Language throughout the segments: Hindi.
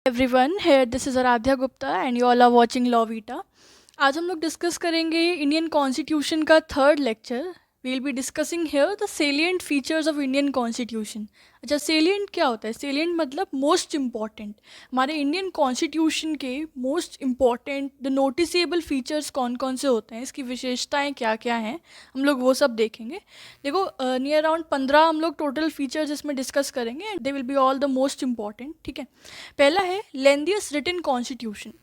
Everyone here this is Aaradhya Gupta and you all are watching law vita. आज हम लोग डिस्कस करेंगे इंडियन कॉन्स्टिट्यूशन का third lecture. We will be discussing here the salient features of Indian constitution. अच्छा, सेलिएंट क्या होता है? सेलिएंट मतलब मोस्ट इम्पॉर्टेंट। हमारे इंडियन कॉन्स्टिट्यूशन के most important the noticeable features कौन कौन से होते हैं, इसकी विशेषताएं क्या क्या हैं, हम लोग वो सब देखेंगे। देखो, नियर अराउंड 15 हम लोग टोटल फीचर्स इसमें डिस्कस करेंगे and they will be all the most important. ठीक है, पहला है लेंदियस रिटन कॉन्स्टिट्यूशन।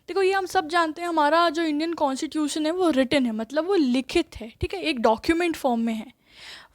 देखो, ये हम सब जानते हैं, हमारा जो इंडियन कॉन्स्टिट्यूशन है वो रिटन है, मतलब वो लिखित है। ठीक है, एक डॉक्यूमेंट फॉर्म में है।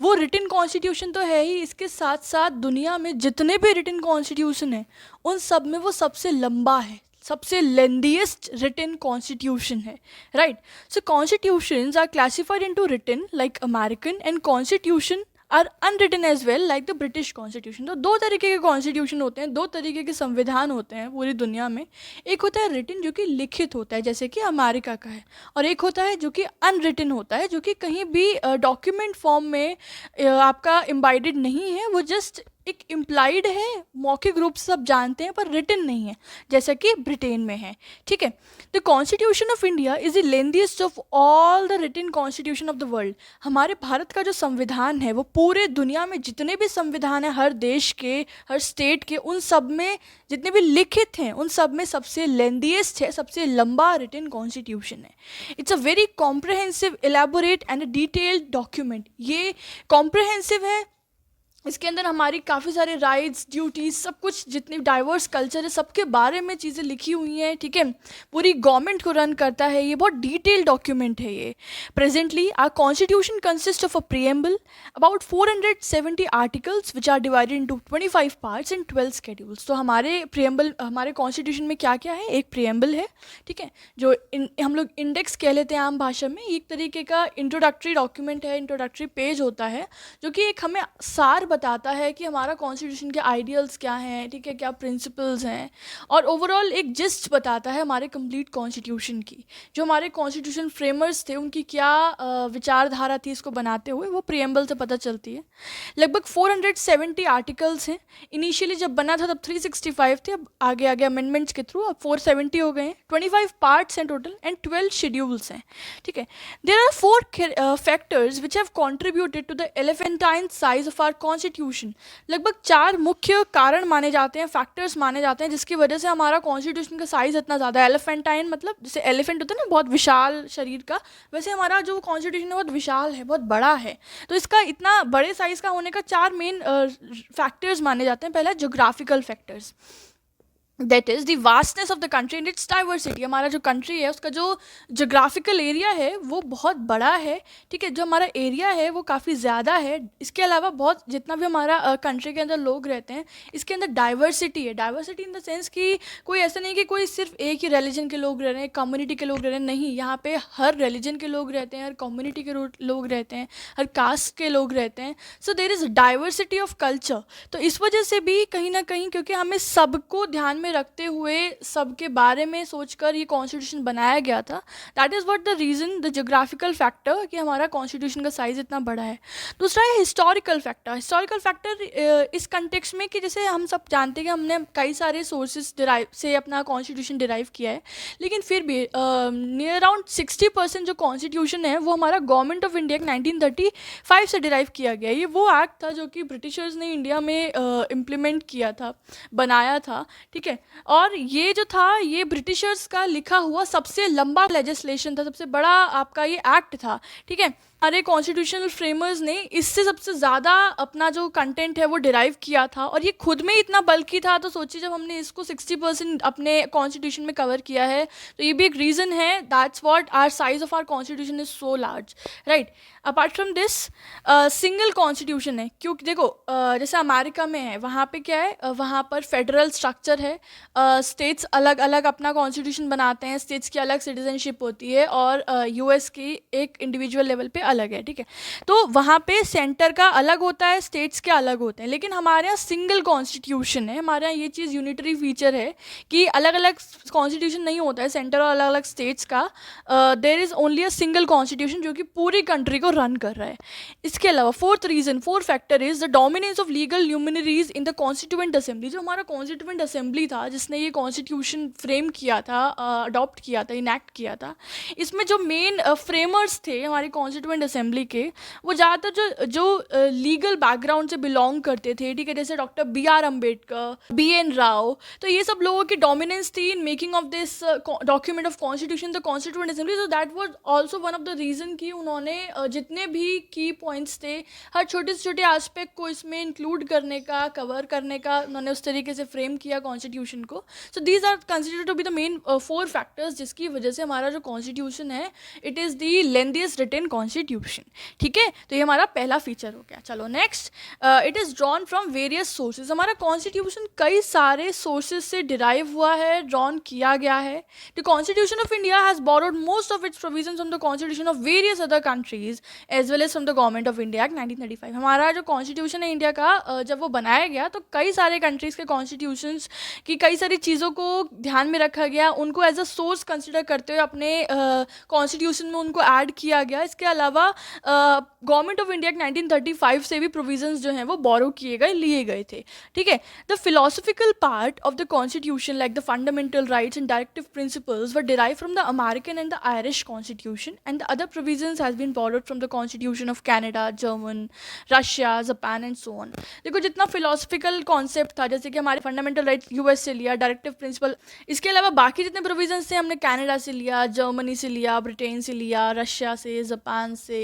वो रिटन कॉन्स्टिट्यूशन तो है ही, इसके साथ साथ दुनिया में जितने भी रिटन कॉन्स्टिट्यूशन है उन सब में वो सबसे लंबा है, सबसे लेंदीएस्ट रिटन कॉन्स्टिट्यूशन है। Right, so constitutions are classified into written like American and constitution are unwritten as well like the British constitution. तो दो तरीके के कॉन्स्टिट्यूशन होते हैं, दो तरीके के संविधान होते हैं पूरी दुनिया में। एक होता है रिटन जो कि लिखित होता है जैसे कि अमेरिका का है, और एक होता है जो कि अनरिटन होता है जो कि कहीं भी डॉक्यूमेंट फॉर्म में आपका एम्बाइडेड नहीं है, वो जस्ट एक इम्प्लाइड है, मौखिक रूप से सब जानते हैं पर रिटन नहीं है, जैसा कि ब्रिटेन में है। ठीक है, the constitution of India is the lengthiest of all the written constitution of the world. हमारे भारत का जो संविधान है वो पूरे दुनिया में जितने भी संविधान हैं, हर देश के, हर स्टेट के, उन सब में जितने भी लिखित हैं उन सब में सबसे लेंथीएस्ट है, सबसे लंबा रिटन कॉन्स्टिट्यूशन है। It's a very comprehensive, elaborate and detailed document. ये कॉम्प्रहेंसिव है, इसके अंदर हमारी काफ़ी सारे राइट्स, ड्यूटीज़, सब कुछ, जितनी डाइवर्स कल्चर है सबके बारे में चीज़ें लिखी हुई हैं। ठीक है, पूरी गवर्नमेंट को रन करता है, ये बहुत डिटेल डॉक्यूमेंट है ये। Presently our constitution consist of a preamble, about 470 articles which are divided into 25 parts and 12 schedules. तो हमारे प्रीएम्बल, हमारे कॉन्स्टिट्यूशन में क्या क्या है? एक प्रीएम्बल है, ठीक है, जो हम लोग इंडेक्स कह लेते हैं आम भाषा में। एक तरीके का इंट्रोडक्टरी डॉक्यूमेंट है, इंट्रोडक्टरी पेज होता है जो कि एक हमें सार बताता है कि हमारा कॉन्स्टिट्यूशन के आइडियल्स क्या हैं, ठीक है, क्या प्रिंसिपल्स हैं, और ओवरऑल एक जिस्ट बताता है हमारे कंप्लीट कॉन्स्टिट्यूशन की। जो हमारे कॉन्स्टिट्यूशन फ्रेमर्स थे उनकी क्या विचारधारा थी इसको बनाते हुए, वो प्रीएम्बल से पता चलती है। लगभग 470 आर्टिकल्स हैं। इनिशियली जब बना था तब 365 थे, अब आगे आगे अमेंडमेंट्स के थ्रू अब 470 हो गए हैं। 25 पार्ट्स हैं टोटल एंड 12 शेड्यूल्स हैं। ठीक है, there are 4 factors which have contributed to the elephantine size of our constitution. लगभग 4 मुख्य कारण माने जाते हैं, फैक्टर्स माने जाते हैं, जिसकी वजह से हमारा कॉन्स्टिट्यूशन का साइज इतना ज़्यादा है। एलिफेंटाइन मतलब जैसे एलिफेंट होता है ना, बहुत विशाल शरीर का, वैसे हमारा जो कॉन्स्टिट्यूशन है बहुत विशाल है, बहुत बड़ा है। तो इसका इतना बड़े साइज का होने का 4 मेन फैक्टर्स माने जाते हैं। पहला, geographical factors, that is the vastness of the country and it's diversity. हमारा जो कंट्री है उसका जो जोग्राफिकल एरिया है वो बहुत बड़ा है। ठीक है, जो हमारा एरिया है वो काफ़ी ज़्यादा है। इसके अलावा बहुत, जितना भी हमारा कंट्री के अंदर लोग रहते हैं, इसके अंदर डाइवर्सिटी है। डाइवर्सिटी इन द सेंस कि कोई ऐसा नहीं कि कोई सिर्फ एक ही रिलीजन के लोग रह रहे हैं, कम्युनिटी के लोग रह रहे हैं, नहीं, यहाँ पे हर रिलीजन के लोग रहते हैं, हर कम्युनिटी के लोग रहते हैं, हर कास्ट के लोग रहते हैं। So there is diversity of culture. तो इस वजह से भी कहीं ना कहीं, क्योंकि हमें सबको ध्यान में रखते हुए सबके बारे में सोचकर ये कॉन्स्टिट्यूशन बनाया गया था, that is what the reason, the geographical factor, कि हमारा कॉन्स्टिट्यूशन का साइज़ इतना बड़ा है। दूसरा है हिस्टोरिकल फैक्टर। हिस्टोरिकल फैक्टर इस कंटेक्स्ट में कि जैसे हम सब जानते हैं कि हमने कई सारे सोर्सेज डिराइव से अपना कॉन्स्टिट्यूशन डिराइव किया है, लेकिन फिर भी नियर अराउंड 60% जो कॉन्स्टिट्यूशन है वो हमारा गवर्नमेंट ऑफ इंडिया 1935 से डिराइव किया गया है। ये वो एक्ट था जो कि ब्रिटिशर्स ने इंडिया में इम्प्लीमेंट किया था, बनाया था। ठीक है, और ये जो था ये ब्रिटिशर्स का लिखा हुआ सबसे लंबा लेजिस्लेशन था, सबसे बड़ा आपका ये एक्ट था। ठीक है, हमारे कॉन्स्टिट्यूशनल फ्रेमर्स ने इससे सबसे ज़्यादा अपना जो कंटेंट है वो डिराइव किया था, और ये खुद में इतना बल्कि था। तो सोचिए, जब हमने इसको 60% अपने कॉन्स्टिट्यूशन में कवर किया है, तो ये भी एक रीज़न है, that's what our size of our constitution is so large. Right, apart from this single constitution है, क्योंकि देखो जैसे अमेरिका में है, वहाँ पे क्या है, वहाँ पर फेडरल स्ट्रक्चर है, स्टेट्स अलग अलग अपना कॉन्स्टिट्यूशन बनाते हैं, स्टेट्स की अलग सिटीजनशिप होती है, और यूएस की एक इंडिविजुअल लेवल पे अलग है, ठीक है। तो वहाँ पे सेंटर का अलग होता है, स्टेट्स के अलग होते हैं, लेकिन हमारे यहाँ सिंगल कॉन्स्टिट्यूशन है। हमारे यहाँ ये चीज़ यूनिटरी फीचर है कि अलग अलग कॉन्स्टिट्यूशन नहीं होता है सेंटर और अलग अलग स्टेट्स का। There is only a single constitution जो कि पूरी कंट्री को रन कर रहा है। इसके अलावा fourth factor is the dominance of legal luminaries in the constituent assembly. जो हमारा कॉन्स्टिट्यूएंट असेंबली था जिसने ये कॉन्स्टिट्यूशन फ्रेम किया था, अडॉप्ट किया था, इनैक्ट किया था, इसमें जो मेन फ्रेमर्स थे हमारी कॉन्स्टिट्यूएंट असेंबली के, वो ज़्यादातर जो लीगल बैकग्राउंड से बिलोंग करते थे, ठीक है, जैसे doctor B.R. Ambedkar, B.N. Rao. तो ये सब लोगों की डोमिनेंस थी in making of this document of constitution, the constituent assembly. So that was also one of the reason कि उन्होंने जितने भी की पॉइंट्स थे, हर छोटे से छोटे एस्पेक्ट को इसमें इंक्लूड करने का, कवर करने का उन्होंने उस तरीके से फ्रेम किया कॉन्स्टिट्यूशन को। So these are considered to be the main 4 factors जिसकी वजह से हमारा जो कॉन्स्टिट्यूशन है it is the lengthiest written constitution, ठीक है। तो ये हमारा पहला फीचर हो गया। चलो next, it is drawn from various sources. हमारा कॉन्स्टिट्यूशन कई सारे सोर्सेज से डिराइव हुआ है, ड्रॉन किया गया है। The constitution of India has borrowed most of its provision from the constitution of various other countries as well as from the government of India act 1935। हमारा जो कॉन्स्टिट्यूशन है इंडिया का, जब वो बनाया गया तो कई सारे कंट्रीज़ के कॉन्स्टिट्यूशंस की कई सारी चीज़ों को ध्यान में रखा गया, उनको एज अ सोर्स कंसिडर करते हुए अपने कॉन्स्टिट्यूशन में उनको ऐड किया गया। इसके अलावा गवर्नमेंट ऑफ इंडिया 1935 से भी प्रोविजंस जो हैं वो बोरो किए गए, लिए गए थे, ठीक है। The philosophical part of the constitution like the fundamental rights and directive principles were derive from the American and the Irish constitution and the other provisions has been borrowed from the constitution of Canada, German, Russia, Japan and so on. देखो जितना फिलोसफिकल कॉन्सेप्ट था, जैसे कि हमारे फंडामेंटल राइट्स यूएस से लिया, डायरेक्टिव प्रिंसिपल, इसके अलावा बाकी जितने प्रोविजंस थे हमने कनाडा से लिया, जर्मनी से लिया, ब्रिटेन से लिया, रशिया से, जापान से,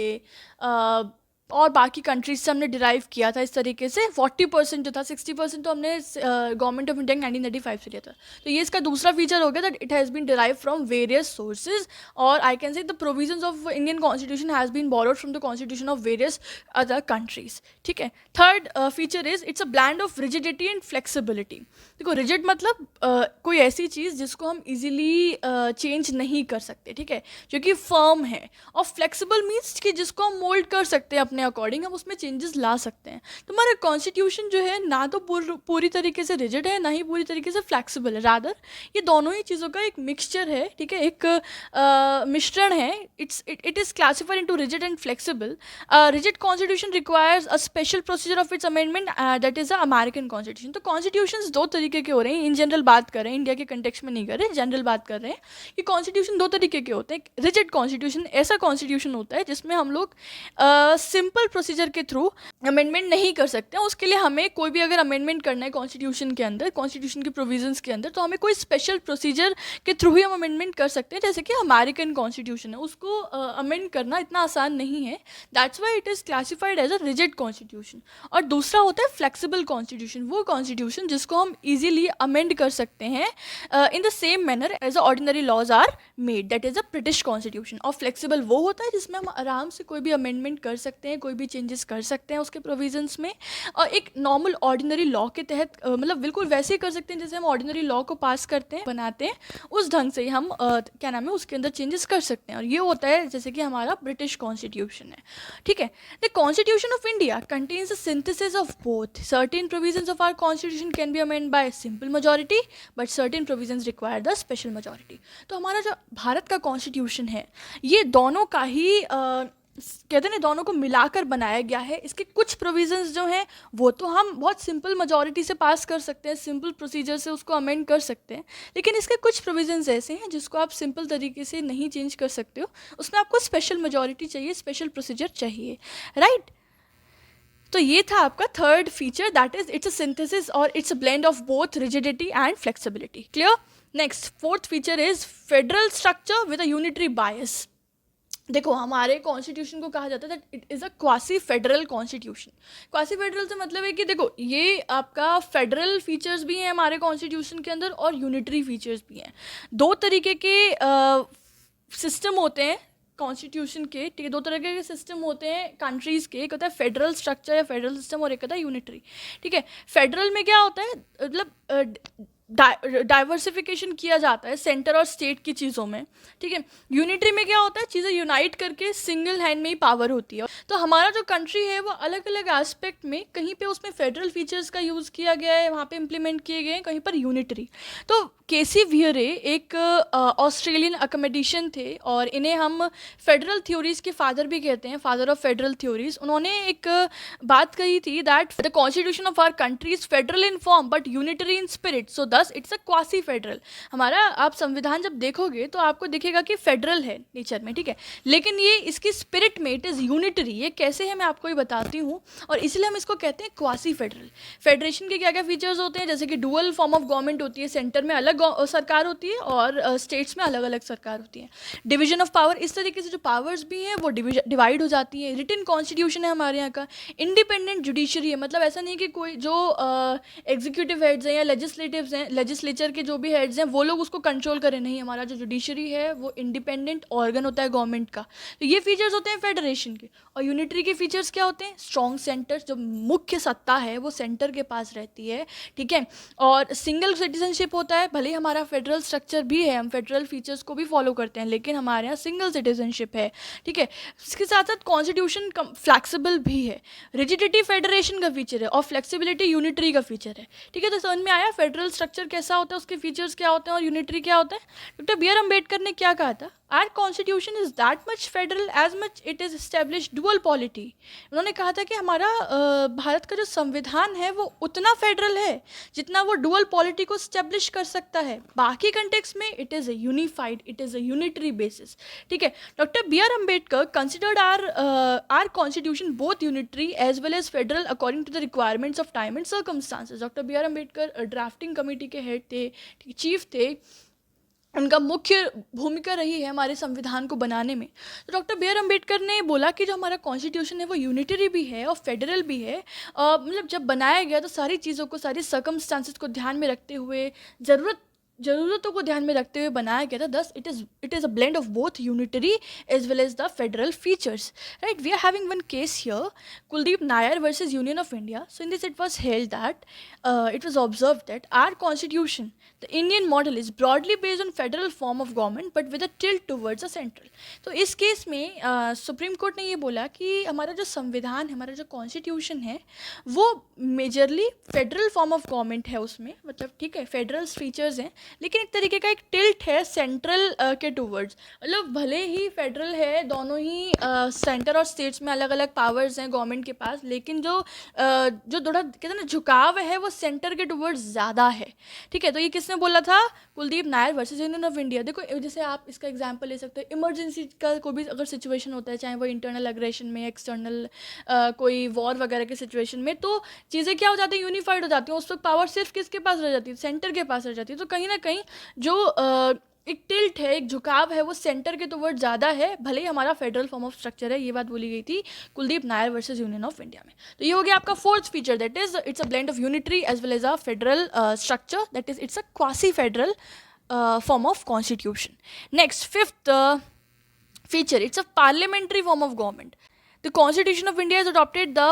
और बाकी कंट्रीज से हमने डिराइव किया था। इस तरीके से 40% जो था, 60% तो हमने गवर्नमेंट ऑफ इंडिया 1935 से लिया था। तो ये इसका दूसरा फीचर हो गया that it has been derive from various sources, और I can say the provisions of Indian constitution has been borrowed from the constitution of various other countries, ठीक है। Third feature is it's a blend of rigidity and flexibility. देखो रिजिड मतलब कोई ऐसी चीज़ जिसको हम इजीली चेंज नहीं कर सकते, ठीक है, जो कि फर्म है, और फ्लेक्सिबल मीन्स कि जिसको हम मोल्ड कर सकते हैं अपने अकॉर्डिंग, हम उसमें चेंजेस ला सकते हैं। तो हमारा कॉन्स्टिट्यूशन जो है ना तो पूरी तरीके से रिजिड है, ना ही पूरी तरीके से फ्लेक्सिबल है, रादर ये दोनों ही चीज़ों का एक मिक्सचर है, ठीक है, एक मिश्रण है। It is classified into rigid and flexible. Rigid constitution requires a special procedure of its amendment, that is a American constitution. तो कॉन्स्टिट्यूशन दो तरीके के हो रहे हैं, इन जनरल बात कर रहे हैं, इंडिया के कंटेक्स्ट में नहीं कर रहे, जनरल बात कर रहे हैं कि कॉन्स्टिट्यूशन दो तरीके के होते हैं। रिजिड कॉन्स्टिट्यूशन ऐसा कॉन्स्टिट्यूशन होता है जिसमें हम लोग सिंपल प्रोसीजर के थ्रू अमेंडमेंट नहीं कर सकते हैं। उसके लिए हमें कोई भी अगर अमेंडमेंट करना है कॉन्स्टिट्यूशन के अंदर, कॉन्स्टिट्यूशन के प्रोविजंस के अंदर, तो हमें कोई स्पेशल प्रोसीजर के थ्रू ही हम अमेंडमेंट कर सकते हैं। जैसे कि अमेरिकन कॉन्स्टिट्यूशन है, उसको अमेंड करना इतना आसान नहीं है, that's why it is classified as a rigid constitution. और दूसरा होता है फ्लेक्सिबल कॉन्स्टिट्यूशन, वो कॉन्स्टिट्यूशन जिसको हम ईजिली अमेंड कर सकते हैं in the same manner as ordinary laws are made, that is a British constitution. और फ्लेक्सिबल वो होता है जिसमें हम आराम से कोई भी अमेंडमेंट कर सकते हैं, कोई भी चेंजेस कर सकते हैं उसके प्रोविजंस में, और एक नॉर्मल ऑर्डिनरी लॉ के तहत मतलब बिल्कुल वैसे ही कर सकते हैं जैसे हम ऑर्डिनरी लॉ को पास करते हैं, बनाते हैं, उस ढंग से ही हम क्या नाम है उसके अंदर चेंजेस कर सकते हैं। और ये होता है जैसे कि हमारा ब्रिटिश कॉन्स्टिट्यूशन है, ठीक है। The constitution of India contains a synthesis of both. Certain provisions of our constitution can be amend by simple majority, but certain provisions require the special majority. तो हमारा जो भारत का कॉन्स्टिट्यूशन है ये दोनों का ही कहते हैं ना, दोनों को मिलाकर बनाया गया है। इसके कुछ प्रोविजंस जो हैं वो तो हम बहुत सिंपल मेजॉरिटी से पास कर सकते हैं, सिंपल प्रोसीजर से उसको अमेंड कर सकते हैं, लेकिन इसके कुछ प्रोविजंस ऐसे हैं जिसको आप सिंपल तरीके से नहीं चेंज कर सकते हो, उसमें आपको स्पेशल मेजॉरिटी चाहिए, स्पेशल प्रोसीजर चाहिए, राइट। तो ये था आपका third feature, that is it's a synthesis और it's a blend of both rigidity and flexibility. Clear. Next fourth feature is federal structure with a unitary bias. देखो हमारे कॉन्स्टिट्यूशन को कहा जाता है that it is a quasi federal constitution. Quasi federal से मतलब है कि देखो ये आपका फेडरल फीचर्स भी हैं हमारे कॉन्स्टिट्यूशन के अंदर और यूनिटरी फीचर्स भी हैं। दो तरीके के सिस्टम होते हैं कॉन्स्टिट्यूशन के, ठीक है, दो तरह के सिस्टम होते हैं कंट्रीज़ के, एक होता है फेडरल स्ट्रक्चर या फेडरल सिस्टम और एक होता है यूनिटरी, ठीक है। फेडरल में क्या होता है, मतलब डाइवर्सिफिकेशन किया जाता है सेंटर और स्टेट की चीज़ों में, ठीक है। यूनिटरी में क्या होता है, चीज़ें यूनाइट करके सिंगल हैंड में ही पावर होती है। तो हमारा जो कंट्री है वो अलग अलग एस्पेक्ट में, कहीं पे उसमें फेडरल फीचर्स का यूज़ किया गया है, वहाँ पे इम्प्लीमेंट किए गए हैं, कहीं पर यूनिटरी। तो केसी व्हियरे एक ऑस्ट्रेलियन अकोमेडिशन थे और इन्हें हम फेडरल थ्योरीज के फादर भी कहते हैं, फादर ऑफ फेडरल थ्योरीज। उन्होंने एक बात कही थी that the constitution of our country is federal in form but unitary in spirit, so thus it's a quasi federal. हमारा आप संविधान जब देखोगे तो आपको दिखेगा कि फेडरल है नेचर में, ठीक है, लेकिन ये इसकी स्पिरिट में इट इज़ यूनिटरी। ये कैसे है मैं आपको ये बताती हूँ, और इसलिए हम इसको कहते हैं क्वासी फेडरल। फेडरेशन के क्या क्या फीचर्स होते हैं, जैसे कि डुअल फॉर्म ऑफ गवर्नमेंट होती है, सेंटर में अलग सरकार होती है और स्टेट्स में अलग अलग सरकार होती है। डिवीजन ऑफ पावर, इस तरीके से जो पावर्स भी हैं वो डिवाइड हो जाती है। रिटन कॉन्स्टिट्यूशन है हमारे यहाँ का। इंडिपेंडेंट जुडिशरी है, मतलब ऐसा नहीं कि कोई जो एग्जीक्यूटिव हेड्स हैं या लेजिस्लेटिव्स हैं, लेजिस्लेचर के जो भी हेड्स हैं वो लोग उसको कंट्रोल करें, नहीं, हमारा जो जुडिशरी है वो इंडिपेंडेंट ऑर्गन होता है गवर्नमेंट का। तो ये फीचर्स होते हैं फेडरेशन के। और यूनिटरी के फीचर्स क्या होते हैं, स्ट्रॉन्ग सेंटर, जो मुख्य सत्ता है वो सेंटर के पास रहती है, ठीक है। और सिंगल सिटीजनशिप होता है, भले हमारा फेडरल स्ट्रक्चर भी है, हम फेडरल फीचर्स को भी फॉलो करते हैं, लेकिन हमारे यहाँ सिंगल सिटीजनशिप है, ठीक है। इसके साथ साथ कॉन्स्टिट्यूशन फ्लैक्सिबल भी है। रिजिडिटी फेडरेशन का फीचर है और फ्लेक्सिबिलिटी यूनिटरी का फीचर है, ठीक है। तो समझ में आया फेडरल स्ट्रक्चर कैसा होता है, उसके फीचर्स क्या होते हैं और यूनिटरी क्या होता है। डॉक्टर बी आर अम्बेडकर ने क्या कहा था, our constitution is that much federal as much it is establish dual polity. उन्होंने कहा था कि हमारा भारत का जो संविधान है वो उतना फेडरल है जितना वो डुअल पॉलिटी को स्टेब्लिश कर सकता है। बाकी कंटेक्स्ट में it is a unified, it is a unitary basis, ठीक है। Doctor B R Ambedkar considered our constitution both unitary as well as federal according to the requirements of time and circumstances. Doctor B R Ambedkar drafting committee के हेड थे, चीफ थे, उनका मुख्य भूमिका रही है हमारे संविधान को बनाने में। तो डॉक्टर बी आर अम्बेडकर ने बोला कि जो हमारा कॉन्स्टिट्यूशन है वो यूनिटरी भी है और फेडरल भी है। मतलब जब बनाया गया तो सारी चीज़ों को, सारी सर्कमस्टांसेस को ध्यान में रखते हुए, ज़रूरतों को ध्यान में रखते हुए बनाया गया था। Thus it is a blend of both unitary as well as the federal features, right. We are having one case here, Kuldip Nayar versus union of India. So in this it was held that it was observed that our constitution, the Indian model, is broadly based on federal form of government but with a tilt towards the central. तो इस केस में सुप्रीम कोर्ट ने ये बोला कि हमारा जो संविधान है, हमारा जो कॉन्स्टिट्यूशन है वो majorly federal form of government है उसमें, मतलब ठीक है फेडरल फीचर्स हैं, लेकिन एक तरीके का एक टिल्ट है सेंट्रल के टूवर्ड्स। मतलब भले ही फेडरल है, दोनों ही सेंटर और स्टेट्स में अलग अलग पावर्स हैं गवर्नमेंट के पास, लेकिन जो थोड़ा कहते हैं ना झुकाव है वो सेंटर के टुवर्ड्स ज़्यादा है, ठीक है। तो ये किसने बोला था, Kuldeep Nayar versus union of India. देखो जैसे आप इसका एग्जांपल ले सकते हो, इमरजेंसी का कोई भी अगर सिचुएशन होता है, चाहे वो इंटरनल अग्रेशन में, एक्सटर्नल कोई वॉर वगैरह के सिचुएशन में, तो चीज़ें क्या हो जाती है, यूनिफाइड हो जाती हैं। उस वक्त पावर सिर्फ किसके पास रह जाती है, सेंटर के पास रह जाती है। तो कहीं ना कहीं जो एक टिल्ट है, एक झुकाव है, वो सेंटर के टुवर्ड ज़्यादा है, भले ही हमारा फेडरल फॉर्म ऑफ स्ट्रक्चर है। ये बात बोली गई थी Kuldip Nayar versus union of India में। तो ये हो गया आपका fourth feature, that is it's a blend of unitary as well as a federal structure, that is it's a quasi federal form of constitution. Next fifth feature, it's a parliamentary form of government. The Constitution of India has adopted the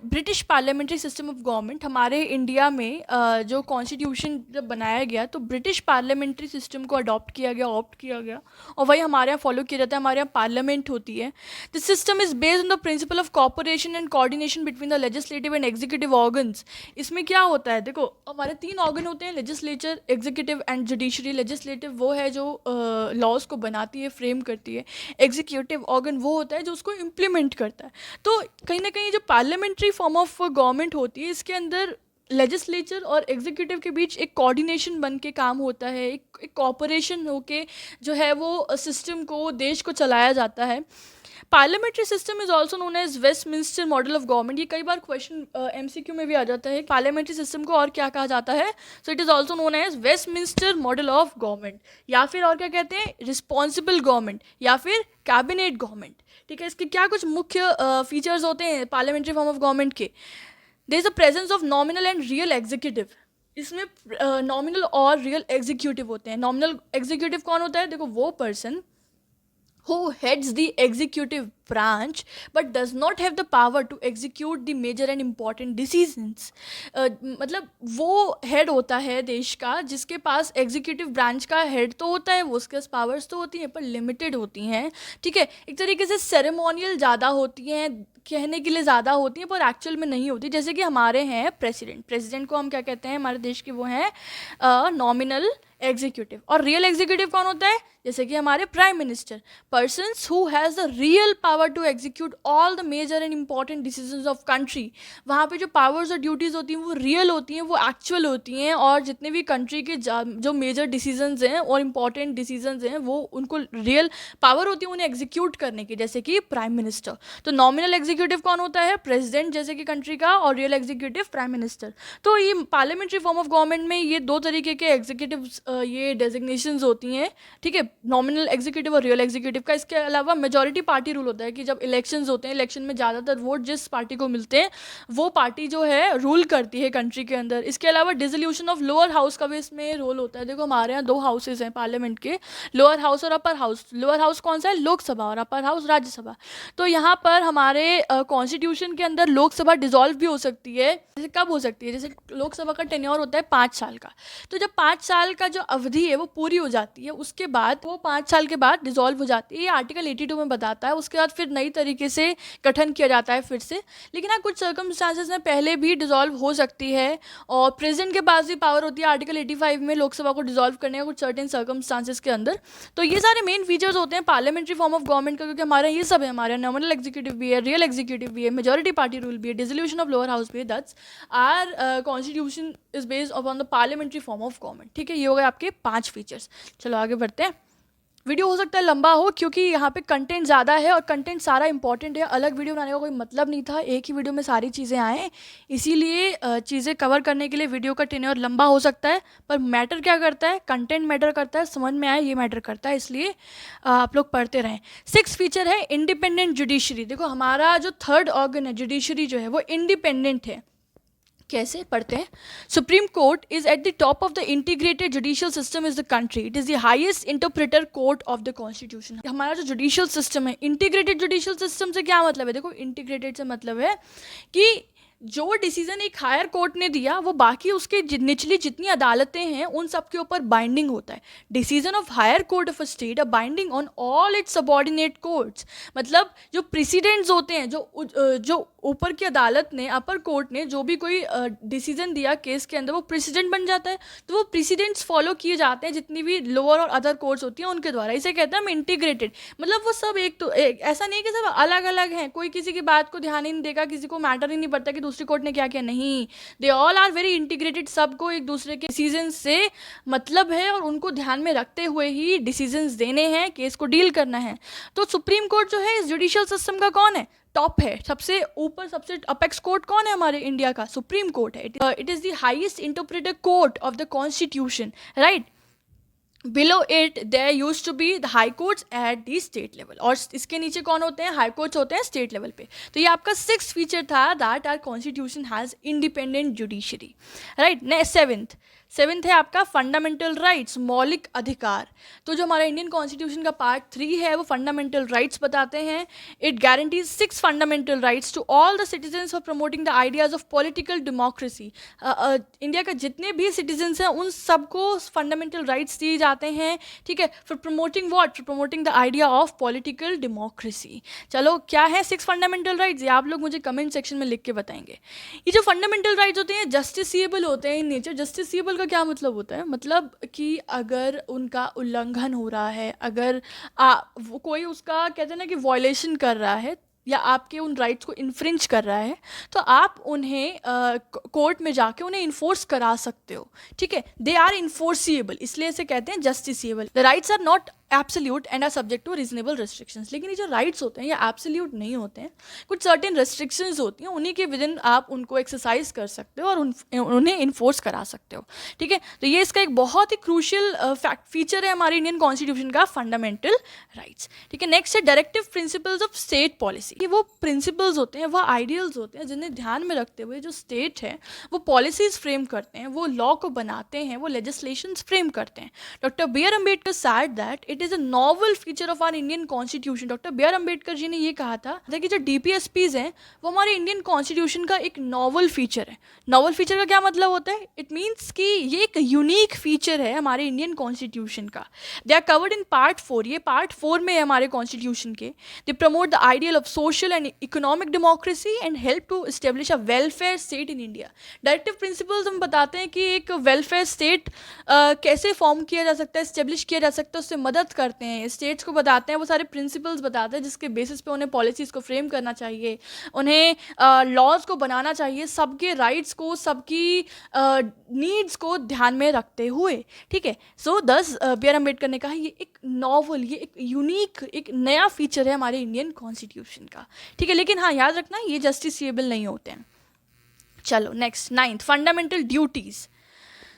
British parliamentary system of government. हमारे इंडिया में जो कॉन्स्टिट्यूशन जब बनाया गया तो ब्रिटिश पार्लियामेंट्री सिस्टम को अडॉप्ट किया गया, ऑप्ट किया गया, और वही हमारे यहाँ फॉलो किया जाता है। हमारे यहाँ पार्लियामेंट होती है। The system is based on the principle of cooperation and coordination between the legislative and executive organs. इसमें क्या होता है, देखो हमारे 3 ऑर्गन होते हैं, legislature, executive and judiciary. Legislative वो है जो लॉज को बनाती है, फ्रेम करती है। एग्जीक्यूटिव ऑर्गन वो होता है जो उसको इम्प्लीमेंट करता है। तो कहीं ना कहीं जो पार्लियामेंट्री फॉर्म ऑफ गवर्नमेंट होती है, इसके अंदर लेजिस्लेचर और एग्जीक्यूटिव के बीच एक कोऑर्डिनेशन बन के काम होता है, एक कॉपरेशन होके जो है वो सिस्टम को, देश को चलाया जाता है। Parliamentary system is also known as Westminster model of government. ये कई बार क्वेश्चन MCQ में भी आ जाता है, पार्लियामेंट्री सिस्टम को और क्या कहा जाता है। So it is also known as Westminster model of government, या फिर और क्या कहते हैं, रिस्पॉन्सिबल गवर्नमेंट या फिर कैबिनेट गवर्नमेंट, ठीक है। इसके क्या कुछ मुख्य फीचर्स होते हैं पार्लियामेंट्री फॉर्म ऑफ गवर्नमेंट के। There is a presence of nominal and real executive. इसमें नॉमिनल और रियल एग्जीक्यूटिव होते हैं। नॉमिनल एग्जीक्यूटिव कौन होता है, देखो वो person who heads the executive branch but does not have the power to execute the major and important decisions. मतलब वो हेड होता है देश का जिसके पास एग्जीक्यूटिव ब्रांच का हेड तो होता है, वो उसके पास पावर्स तो होती हैं पर लिमिटेड होती हैं, ठीक है. एक तरीके से सेरेमोनियल ज़्यादा होती हैं, कहने के लिए ज़्यादा होती हैं पर एक्चुअल में नहीं होती. जैसे कि हमारे हैं प्रेसिडेंट को हम क्या कहते हैं हमारे देश के, वो हैं नॉमिनल एग्जीक्यूटिव. और रियल एग्जीक्यूटिव कौन होता है, जैसे कि हमारे prime minister. Persons who has the real power to execute all the major and important decisions of country. वहाँ पे जो पावर्स और ड्यूटीज़ होती हैं वो रियल होती हैं, वो एक्चुअल होती हैं, और जितने भी कंट्री के जो मेजर डिसीजंस हैं और इंपॉर्टेंट डिसीजंस हैं वो उनको रियल पावर होती है उन्हें एग्जीक्यूट करने की, जैसे कि प्राइम मिनिस्टर. तो नॉमिनल एग्जीक्यूटिव कौन होता है, प्रेसिडेंट जैसे कि कंट्री का, और रियल एग्जीक्यूटिव प्राइम मिनिस्टर. तो ये पार्लियामेंट्री फॉर्म ऑफ गवर्नमेंट में ये दो तरीके के एग्जीक्यूटिव ये डेजिग्नेशंस होती हैं, ठीक है, नॉमिनल एग्जीक्यूटिव और रियल एग्जीक्यूटिव का. इसके अलावा मेजॉरिटी पार्टी रूल होता है कि जब इलेक्शंस होते हैं, इलेक्शन में ज़्यादातर वोट जिस पार्टी को मिलते हैं वो पार्टी जो है रूल करती है कंट्री के अंदर. इसके अलावा डिसोल्यूशन ऑफ लोअर हाउस का भी इसमें रोल होता है. देखो हमारे यहाँ दो हाउसेज हैं पार्लियामेंट के, लोअर हाउस और अपर हाउस. लोअर हाउस कौन सा है, लोकसभा, और अपर हाउस राज्यसभा. तो यहाँ पर हमारे कॉन्स्टिट्यूशन के अंदर लोकसभा डिसॉल्व भी हो सकती है. जैसे कब हो सकती है, जैसे लोकसभा का टेन्योर होता है 5 साल का. तो जब 5 साल का जो अवधि है वो पूरी हो जाती है, उसके बाद वो 5 साल के बाद डिसॉल्व हो जाती है. ये आर्टिकल 82 में बताता है. उसके बाद फिर नई तरीके से गठन किया जाता है फिर से. लेकिन हाँ कुछ सर्कमस्टांसेस में पहले भी डिसॉल्व हो सकती है, और प्रेसिडेंट के पास भी पावर होती है आर्टिकल 85 में लोकसभा को डिसॉल्व करने का कुछ सर्टेन सर्कमस्टांसेस के अंदर. तो ये सारे मेन फीचर्स होते हैं पार्लियामेंट्री फॉर्म ऑफ गवर्नमेंट का, क्योंकि हमारे ये सब है, हमारे नॉमिनल एग्जीक्यूटिव भी है, रियल एग्जीक्यूटिव भी है, मेजॉरिटी पार्टी रूल भी है, डिसोल्यूशन ऑफ लोअर हाउस भी है. That's our constitution is based upon the parliamentary form of government. ठीक है, ये हो गए आपके 5 फीचर्स. चलो आगे बढ़ते हैं. वीडियो हो सकता है लंबा हो क्योंकि यहाँ पे कंटेंट ज़्यादा है और कंटेंट सारा इंपॉर्टेंट है. अलग वीडियो बनाने का कोई मतलब नहीं था, एक ही वीडियो में सारी चीज़ें आएँ, इसीलिए चीज़ें कवर करने के लिए वीडियो का टेन्योर लंबा हो सकता है. पर मैटर क्या करता है, कंटेंट मैटर करता है, समझ में आए ये मैटर करता है, इसलिए आप लोग पढ़ते रहें. 6 फीचर है इंडिपेंडेंट जुडिशरी. देखो हमारा जो थर्ड ऑर्गन है जुडिशरी जो है वो इंडिपेंडेंट है. कैसे पढ़ते हैं, supreme court is at the top of the integrated judicial system is the country. It is the highest interpreter court of the constitution. हमारा जो जुडिशियल सिस्टम है, इंटीग्रेटेड जुडिशियल सिस्टम से क्या मतलब है, देखो इंटीग्रेटेड से मतलब है कि जो डिसीजन एक हायर कोर्ट ने दिया वो बाकी उसके निचली जितनी अदालतें हैं उन सब के ऊपर बाइंडिंग होता है. Decision of higher court of a state a binding on all its subordinate courts. मतलब जो प्रेसिडेंट्स होते हैं, जो ऊपर की अदालत ने, अपर कोर्ट ने जो भी कोई डिसीजन दिया केस के अंदर, वो प्रेसिडेंट बन जाता है. तो वो प्रेसिडेंट्स फॉलो किए जाते हैं जितनी भी लोअर और अदर कोर्ट्स होती हैं उनके द्वारा. इसे कहते हैं हम इंटीग्रेटेड. मतलब वो सब ऐसा नहीं कि सब अलग अलग हैं, कोई किसी की बात को ध्यान ही नहीं देगा, किसी को मैटर ही नहीं पड़ता कि दूसरी कोर्ट ने क्या किया. नहीं, they all are very integrated. सबको एक दूसरे के डिसीजन से मतलब है और उनको ध्यान में रखते हुए ही डिसीजंस देने हैं, केस को डील करना है. तो सुप्रीम कोर्ट जो है इस जुडिशियल सिस्टम का कौन है, टॉप है, सबसे ऊपर, सबसे अपेक्स कोर्ट कौन है हमारे इंडिया का, सुप्रीम कोर्ट है. It is the highest interpreter court of the constitution, right. Below it there used to be the high courts at the state level. और इसके नीचे कौन होते हैं, हाई कोर्ट्स होते हैं स्टेट लेवल पे. तो ये आपका 6th फीचर था, that our constitution has independent judiciary, right. Next 7th है आपका फंडामेंटल राइट्स, मौलिक अधिकार. तो जो हमारा इंडियन कॉन्स्टिट्यूशन का पार्ट 3 है वो फंडामेंटल राइट्स बताते हैं. It guarantees 6 fundamental rights to all the citizens for promoting the ideas of political democracy. India का जितने भी सिटीजन्स हैं उन सबको फंडामेंटल राइट्स दिए जाते हैं, ठीक है, for promoting what, for promoting the idea of political democracy. चलो क्या है 6 फंडामेंटल राइट्स, ये आप लोग मुझे कमेंट सेक्शन में लिख के बताएंगे. ये जो फंडामेंटल राइट्स होते हैं जस्टिसिएबल होते हैं इन नेचर. जस्टिसिएबल का क्या मतलब होता है, मतलब कि अगर उनका उल्लंघन हो रहा है, अगर कोई उसका कहते हैं ना कि वॉयलेशन कर रहा है या आपके उन राइट्स को इन्फ्रिंज कर रहा है, तो आप उन्हें कोर्ट में जाके उन्हें इन्फोर्स करा सकते हो, ठीक है. दे आर इन्फोर्सिएबल, इसलिए इसे कहते हैं justiciable. The rights are not absolute and are subject to reasonable restrictions. लेकिन ये जो राइट्स होते हैं ये एब्सोल्यूट नहीं होते हैं, कुछ सर्टेन रेस्ट्रिक्शंस होती हैं, उन्हीं के विद इन आप उनको एक्सरसाइज कर सकते हो और उन्हें इन्फोर्स करा सकते हो, ठीक है. तो ये इसका एक बहुत ही क्रूशियल फीचर है हमारे इंडियन कॉन्स्टिट्यूशन का, फंडामेंटल राइट्स, ठीक है. नेक्स्ट है directive principles of state policy. ये वो प्रिंसिपल्स होते हैं, वो आइडियल्स होते हैं जिन्हें ध्यान में रखते हुए जो स्टेट है वो पॉलिसीज फ्रेम करते हैं, वो लॉ को बनाते हैं, वो लेजिस्लेशंस फ्रेम करते हैं. Doctor B R Ambedkar said that it is a novel feature of our Indian constitution. Doctor B R Ambedkar ji ने ये कहा था कि जो DPSPs हैं वो हमारे इंडियन कॉन्स्टिट्यूशन का एक नॉवल फीचर है। नॉवल फीचर का क्या मतलब होता है? इट मीन्स कि ये एक यूनिक फीचर है हमारे इंडियन कॉन्स्टिट्यूशन का। They are covered in part 4, ये पार्ट 4 में है हमारे कॉन्स्टिट्यूशन के। They promote the ideal of social and economic democracy and help to establish a welfare state in India. Directive principles हम बताते हैं कि एक वेलफेयर स्टेट कैसे फॉर्म किया जा सकता है, इस्टेब्लिश किया जा सकता है, उससे मदद करते हैं, स्टेट्स को बताते हैं, वो सारे प्रिंसिपल्स बताते हैं जिसके बेसिस पे उन्हें पॉलिसीज़ को फ्रेम करना चाहिए, उन्हें लॉज को बनाना चाहिए, सबके राइट्स को, सबकी नीड्स को ध्यान में रखते हुए। ठीक है, सो दस बी आर अम्बेडकर ने कहा ये एक नॉवल, ये एक यूनिक, एक नया फीचर है हमारे इंडियन कॉन्स्टिट्यूशन का। ठीक है, लेकिन हाँ याद रखना ये जस्टिसिएबल नहीं होते हैं। चलो next, 9th, fundamental duties.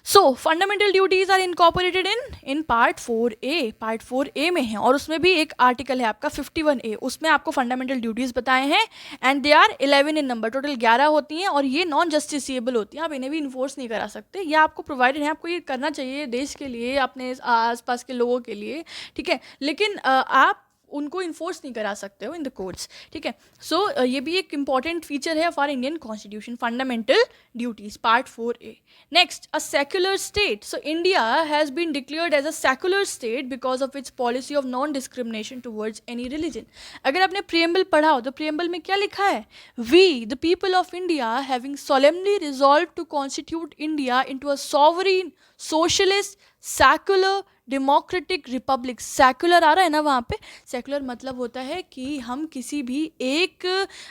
So fundamental duties are incorporated in part 4A। Part 4A में है और उसमें भी एक आर्टिकल है आपका 51A, उसमें आपको फंडामेंटल ड्यूटीज़ बताए हैं and they are 11 in number. Total 11 होती हैं और ये नॉन जस्टिसिएबल होती हैं, आप इन्हें भी इन्फोर्स नहीं करा सकते, ये आपको प्रोवाइडेड है, आपको ये करना चाहिए देश के लिए, अपने आसपास के लोगों के लिए। ठीक है, लेकिन आप उनको इन्फोर्स नहीं करा सकते हो इन द कोर्ट्स। ठीक है, सो ये भी एक इंपॉर्टेंट फीचर है of our Indian constitution, fundamental duties, part 4A। Next, a secular state. So India has been declared as a secular state because of its policy of non discrimination towards any religion. अगर आपने प्रियम्बल पढ़ा हो तो प्रियम्बल में क्या लिखा है? We the people of India having solemnly resolved to constitute India into a sovereign, socialist, secular, democratic republic. Secular आ रहा है ना वहाँ पे? सेक्युलर मतलब होता है कि हम किसी भी एक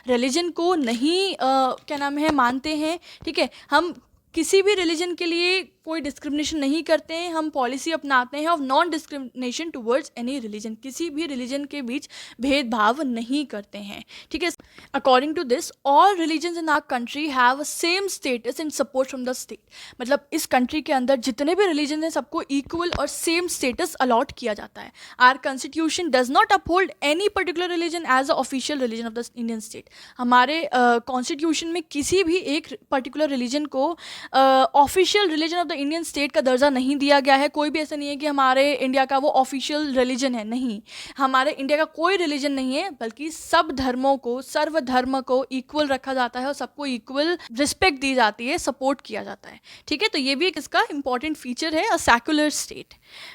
रिलीजन को नहीं क्या नाम है मानते हैं। ठीक है, हम किसी भी रिलीजन के लिए कोई डिस्क्रिमिनेशन नहीं करते हैं, हम पॉलिसी अपनाते हैं of non discrimination towards any religion, किसी भी रिलीजन के बीच भेदभाव नहीं करते हैं। ठीक है, according to this all religions in our country have a same status and support from the state. मतलब इस कंट्री के अंदर जितने भी रिलीजन हैं सबको इक्वल और सेम स्टेटस अलॉट किया जाता है। Our constitution does not uphold any particular religion as a official religion of the Indian state. हमारे कॉन्स्टिट्यूशन में किसी भी एक पर्टिकुलर रिलीजन को official religion of the Indian state का दर्जा नहीं दिया गया है। कोई भी ऐसा नहीं है कि हमारे इंडिया का वो ऑफिशियल रिलीजन है, नहीं, हमारे इंडिया का कोई रिलीजन नहीं है, बल्कि सब धर्मों को, सर्व धर्म को इक्वल रखा जाता है और सबको इक्वल रिस्पेक्ट दी जाती है, सपोर्ट किया जाता है। ठीक है, तो ये भी एक इसका इंपॉर्टेंट फीचर है, a secular state.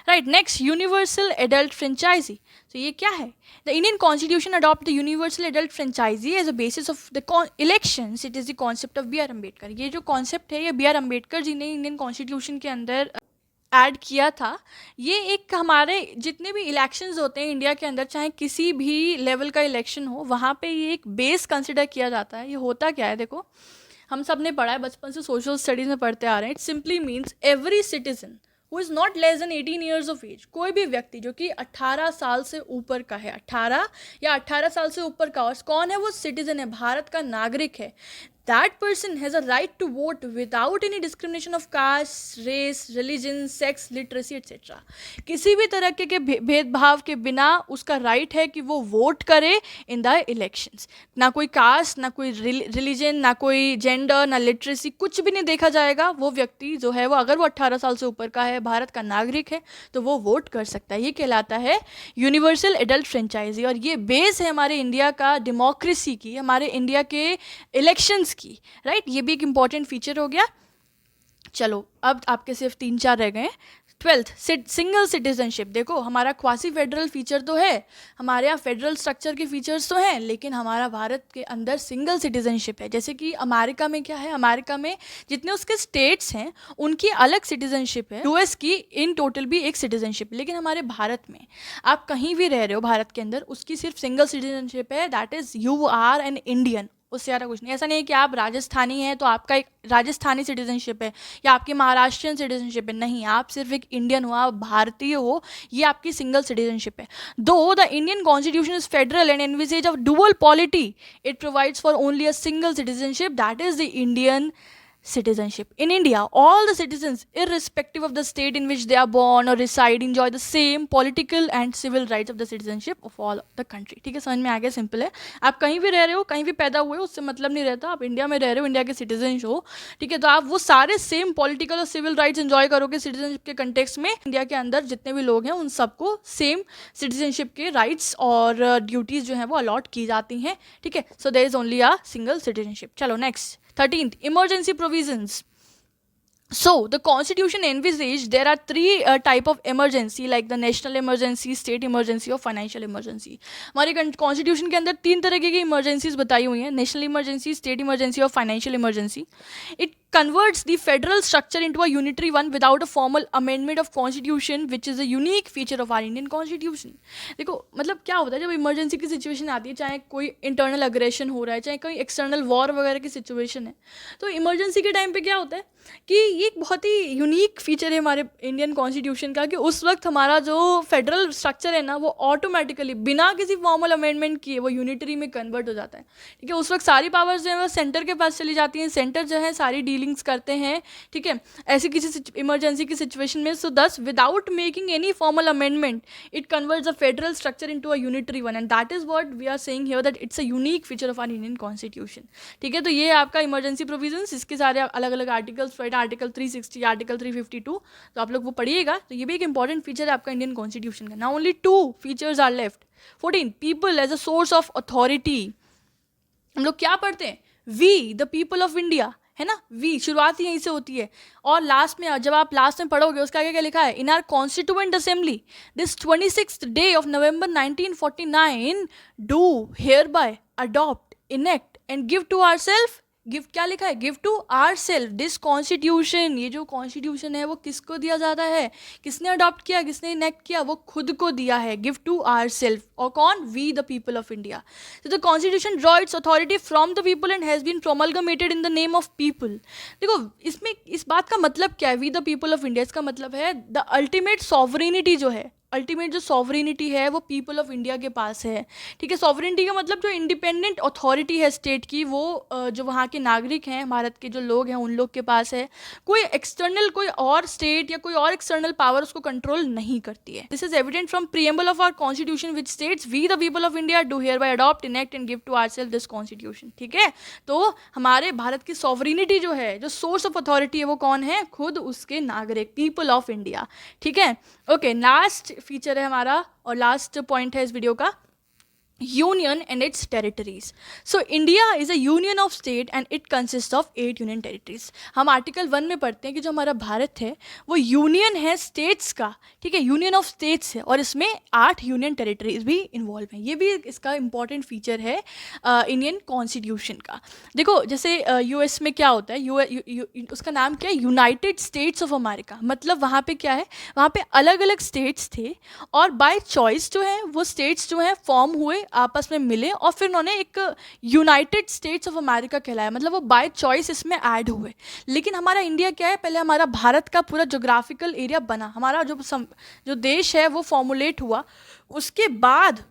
Right, next, universal adult franchise. तो ये क्या है? The Indian constitution adopt the universal adult franchise as a basis of the elections. It is the concept of B R Ambedkar. ये जो कॉन्सेप्ट है ये बी आर अम्बेडकर जी ने इंडियन कॉन्स्टिट्यूशन के अंदर ऐड किया था। ये एक हमारे जितने भी इलेक्शंस होते हैं इंडिया के अंदर, चाहे किसी भी लेवल का इलेक्शन हो, वहाँ पे ये एक बेस कंसिडर किया जाता है। ये होता क्या है देखो, हम सब ने पढ़ा है बचपन से, सोशल स्टडीज़ में पढ़ते आ रहे हैं। It simply means every citizen who is not less than 18 years of age, कोई भी व्यक्ति जो कि 18 साल से ऊपर का है, 18 या 18 साल से ऊपर का, और कौन है वो? सिटीजन है, भारत का नागरिक है। That person has a right to vote without any discrimination of caste, race, religion, sex, literacy, etc. किसी भी तरह के भेदभाव के बिना उसका राइट है कि वो वोट करे इन द इलेक्शंस। ना कोई कास्ट, ना कोई रिलीजन, ना कोई जेंडर, ना लिटरेसी, कुछ भी नहीं देखा जाएगा। वो व्यक्ति जो है वो, अगर वो 18 साल से ऊपर का है, भारत का नागरिक है, तो वो वोट कर सकता है। ये कहलाता है यूनिवर्सल एडल्ट फ्रेंचाइजी, और ये बेस है हमारे इंडिया का डेमोक्रेसी की, हमारे इंडिया के इलेक्शंस की। राइट, ये भी एक इंपॉर्टेंट फीचर हो गया। चलो अब आपके सिर्फ 3-4 रह गए। 12th, single citizenship. देखो हमारा क्वासी फेडरल फीचर तो है, हमारे यहाँ फेडरल स्ट्रक्चर के फीचर्स तो हैं, लेकिन हमारा भारत के अंदर सिंगल सिटीजनशिप है। जैसे कि अमेरिका में क्या है, अमेरिका में जितने उसके स्टेट्स हैं उनकी अलग सिटीजनशिप है, यूएस की इन टोटल भी एक सिटीजनशिप, लेकिन हमारे भारत में आप कहीं भी रह रहे हो भारत के अंदर, उसकी सिर्फ सिंगल सिटीजनशिप है, that is you are an Indian, उससे ज़्यादा कुछ नहीं। ऐसा नहीं है कि आप राजस्थानी हैं तो आपका एक राजस्थानी सिटीजनशिप है या आपकी महाराष्ट्रियन सिटीजनशिप है, नहीं, आप सिर्फ एक इंडियन हो, आप भारतीय हो, ये आपकी सिंगल सिटीजनशिप है। दो the Indian constitution is federal and envisages of dual polity, it provides for only a single citizenship, that is the Indian citizenship. In India, all the citizens, irrespective of the state in which they are born or reside, enjoy the same political and civil rights of the citizenship of all the country. ठीक है, समझ में आ गया, सिंपल है. आप कहीं भी रह रहे हो, कहीं भी पैदा हुए हो, उससे मतलब नहीं रहता. आप इंडिया में रह रहे हो, इंडिया के सिटीजन हो, ठीक है, तो आप वो सारे सेम पॉलिटिकल और सिविल राइट्स एंजॉय करोगे सिटीजनशिप के कंटेक्स्ट में. इंडिया के अंदर जितने भी लोग हैं उन सबको सेम सिटीजनशिप के राइट्स और ड्यूटीज जो हैं वो अलॉट की जाती हैं. ठीक है, so there is only a single citizenship. चलो next 13th, emergency provisions. So the constitution envisaged there are three type of emergency, like the national emergency, state emergency और financial emergency. हमारे constitution के अंदर तीन तरह की emergencies बताई हुई हैं, national emergency, state emergency और financial emergency. It converts the federal structure into a unitary one without a formal amendment of constitution, which is a unique feature of our Indian constitution. देखो मतलब क्या होता है जब इमरजेंसी की सिचुएशन आती है, चाहे कोई इंटरनल अग्रेशन हो रहा है, चाहे कोई एक्सटर्नल वॉर वगैरह की सिचुएशन है, तो इमरजेंसी के टाइम पे क्या होता है कि ये एक बहुत ही यूनिक फीचर है हमारे इंडियन कॉन्स्टिट्यूशन का कि उस वक्त हमारा जो फेडरल स्ट्रक्चर है ना वो ऑटोमेटिकली बिना किसी फॉर्मल अमेंडमेंट किए वो यूनिटरी में कन्वर्ट हो जाता है. ठीक है, उस वक्त सारी पावर्स जो है वो सेंटर के पास चली जाती हैं, सेंटर जो है सारी डीलिंग्स करते हैं. ठीक है, ऐसी किसी इमरजेंसी की सिचुएशन में. So thus without making any formal amendment it converts the federal structure into a unitary one, and that is what we are saying here that it's a unique feature of our Indian constitution. ठीक है, तो ये आपका इमरजेंसी प्रोविजंस, इसके सारे अलग अलग आर्टिकल्स, आर्टिकल 360, आर्टिकल 352, तो आप लोग वो पढ़िएगा. तो ये भी एक इंपॉर्टेंट फीचर है आपका इंडियन कॉन्स्टिट्यूशन का. Now only 2 features are left. 14, people as a source of authority. हम लोग क्या पढ़ते हैं? We the people of India, है ना, वी शुरुआत ही यहीं से होती है. और लास्ट में जब आप लास्ट में पढ़ोगे उसका आगे क्या लिखा है? In our constituent assembly this 26th day of November 1949 do hereby adopt enact and give to our self. Gift क्या लिखा है? Give to our self this constitution. ये जो कॉन्स्टिट्यूशन है वो किसको दिया जाता है? किसने अडॉप्ट किया, किसने इनेक्ट किया? वो खुद को दिया है. Give to our self. और कौन? We the people of India. तो the constitution draw its authority from the people and has been promulgated in the name of people. देखो इसमें इस बात का मतलब क्या है? We the people of India, इसका मतलब है द अल्टीमेट सॉवरेनिटी जो है, अल्टीमेट जो सॉवरेनिटी है वो पीपल ऑफ इंडिया के पास है. ठीक है, सॉवरेनिटी का मतलब जो इंडिपेंडेंट अथॉरिटी है स्टेट की वो जो वहाँ के नागरिक हैं, भारत के जो लोग हैं उन लोग के पास है. कोई एक्सटर्नल कोई और स्टेट या कोई और एक्सटर्नल पावर उसको कंट्रोल नहीं करती है. This is evident from preamble of our constitution which states we the people of India do hereby adopt enact and give to our self this constitution. ठीक है, तो हमारे भारत की सॉवरेनिटी जो है, जो सोर्स ऑफ अथॉरिटी है वो कौन है? खुद उसके नागरिक, पीपल ऑफ इंडिया. ठीक है, ओके, लास्ट फीचर है हमारा और लास्ट पॉइंट है इस वीडियो का, union and its territories. So India is a union of state and it consists of 8 union territories. हम आर्टिकल 1 में पढ़ते हैं कि जो हमारा भारत है वो यूनियन है स्टेट्स का. ठीक है, यूनियन ऑफ स्टेट्स है और इसमें 8 यूनियन टेरिटरीज भी इन्वॉल्व हैं. ये भी इसका इंपॉर्टेंट फीचर है इंडियन कॉन्स्टिट्यूशन का. देखो जैसे यूएस में क्या होता है, उसका नाम क्या है? United states of America. मतलब वहाँ पे क्या है, वहाँ पे अलग अलग स्टेट्स थे और बाय चॉइस जो है वो स्टेट्स जो है फॉर्म हुए, आपस में मिले और फिर उन्होंने एक यूनाइटेड स्टेट्स ऑफ अमेरिका कहलाया. मतलब वो बाय चॉइस इसमें ऐड हुए. लेकिन हमारा इंडिया क्या है, पहले हमारा भारत का पूरा जोग्राफिकल एरिया बना, हमारा जो देश है वो फॉर्मुलेट हुआ, उसके बाद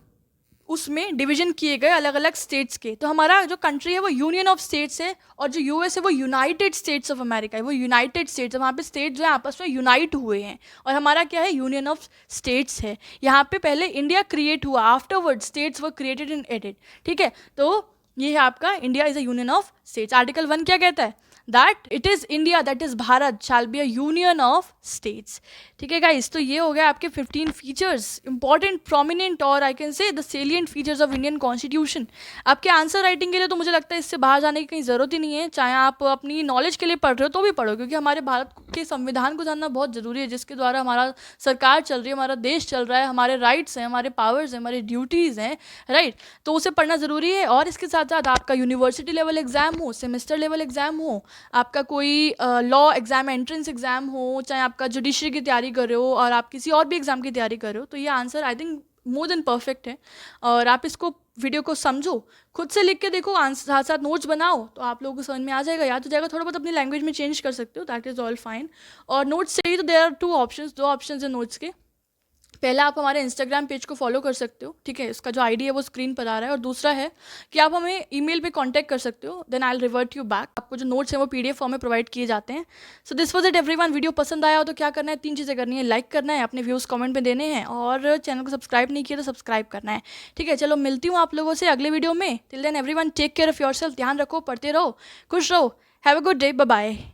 उसमें डिवीजन किए गए अलग अलग स्टेट्स के. तो हमारा जो कंट्री है वो यूनियन ऑफ स्टेट्स है और जो यूएस है वो यूनाइटेड स्टेट्स ऑफ अमेरिका है. वो यूनाइटेड स्टेट्स है, वहाँ पे स्टेट जो है आपस में यूनाइट हुए हैं और हमारा क्या है? यूनियन ऑफ स्टेट्स है. यहाँ पे पहले इंडिया क्रिएट हुआ, afterward states were created and added. ठीक है, तो ये है आपका India is a union of states. Article 1 क्या कहता है? That it is India, that is Bharat shall be a union of states. ठीक है गाइस, तो ये हो गया आपके 15 फीचर्स, इंपॉर्टेंट, प्रोमिनेंट और I can say the salient features of Indian constitution. आपके आंसर राइटिंग के लिए तो मुझे लगता है इससे बाहर जाने की कहीं ज़रूरत ही नहीं है. चाहे आप अपनी नॉलेज के लिए पढ़ रहे हो तो भी पढ़ो, क्योंकि हमारे भारत के संविधान को जानना बहुत ज़रूरी है, जिसके द्वारा हमारा सरकार चल रही है, हमारा देश चल रहा है, हमारे राइट्स हैं, हमारे पावर्स हैं, हमारी ड्यूटीज़ हैं, राइट. तो उसे पढ़ना ज़रूरी है. और इसके साथ साथ आपका यूनिवर्सिटी लेवल एग्जाम हो, सेमेस्टर लेवल एग्जाम हो, आपका कोई लॉ एग्जाम, एंट्रेंस एग्जाम हो, चाहे आपका जुडिशरी की तैयारी कर रहे हो और आप किसी और भी एग्जाम की तैयारी कर रहे हो, तो ये answer I think more than perfect है. और आप इसको वीडियो को समझो, खुद से लिख के देखो, आंसर साथ साथ नोट्स बनाओ, तो आप लोगों को समझ में आ जाएगा, याद हो जाएगा. थोड़ा बहुत अपनी लैंग्वेज में चेंज कर सकते हो, दैट इज़ ऑल फाइन. और नोट्स चाहिए तो देयर आर 2 ऑप्शंस, 2 ऑप्शंस है नोट्स के. पहला आप हमारे इंस्टाग्राम पेज को फॉलो कर सकते हो, ठीक है, इसका जो आईडी है वो स्क्रीन पर आ रहा है। और दूसरा है कि आप हमें ईमेल पे कांटेक्ट कर सकते हो, then I will revert you back. आपको जो नोट्स हैं वो पीडीएफ फॉर्म में प्रोवाइड किए जाते हैं। So this was it everyone. Video पसंद आया हो तो क्या करना है, 3 चीज़ें करनी है, लाइक करना है, अपने व्यूज़ कमेंट में देने हैं, और चैनल को सब्सक्राइब नहीं किया तो सब्सक्राइब करना है, ठीक है। चलो मिलती हूँ आप लोगों से अगले वीडियो में। Till then everyone take care of yourself, ध्यान रखो, पढ़ते रहो, खुश रहो। Have a good day, bye bye.